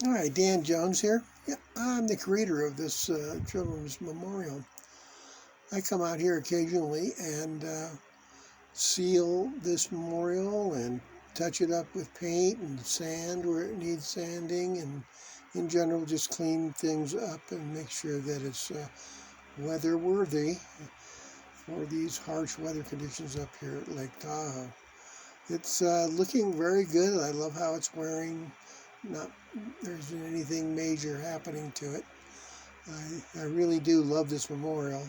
All right, Dan Jones here. Yeah, I'm the creator of this children's memorial. I come out here occasionally and seal this memorial and touch it up with paint and sand where it needs sanding, and in general just clean things up and make sure that it's weather worthy for these harsh weather conditions up here at Lake Tahoe. It's looking very good. I love how it's wearing. Not there isn't anything major happening to it. I really do love this memorial,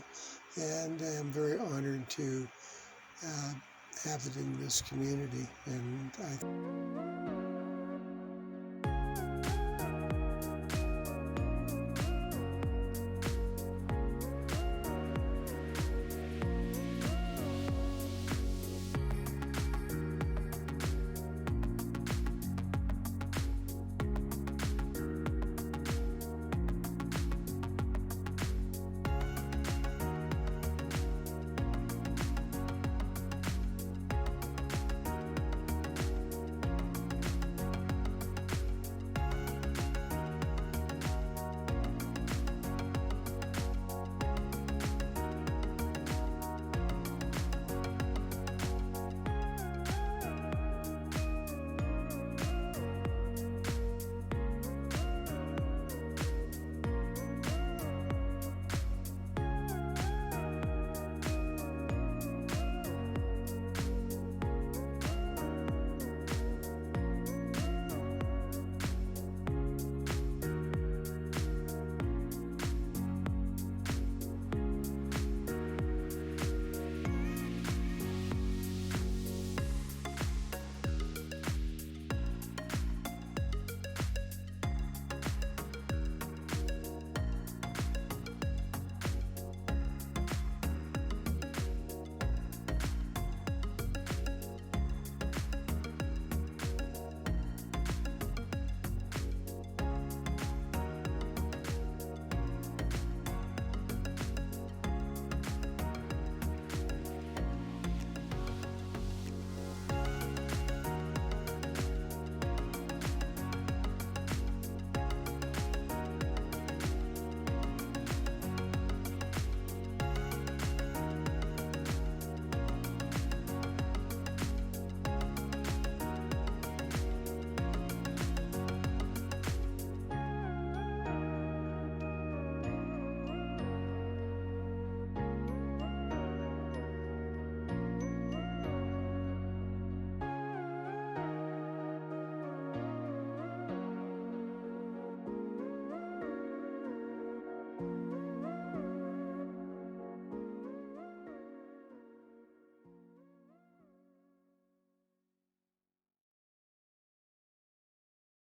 and I'm very honored to uh, have it in this community. And I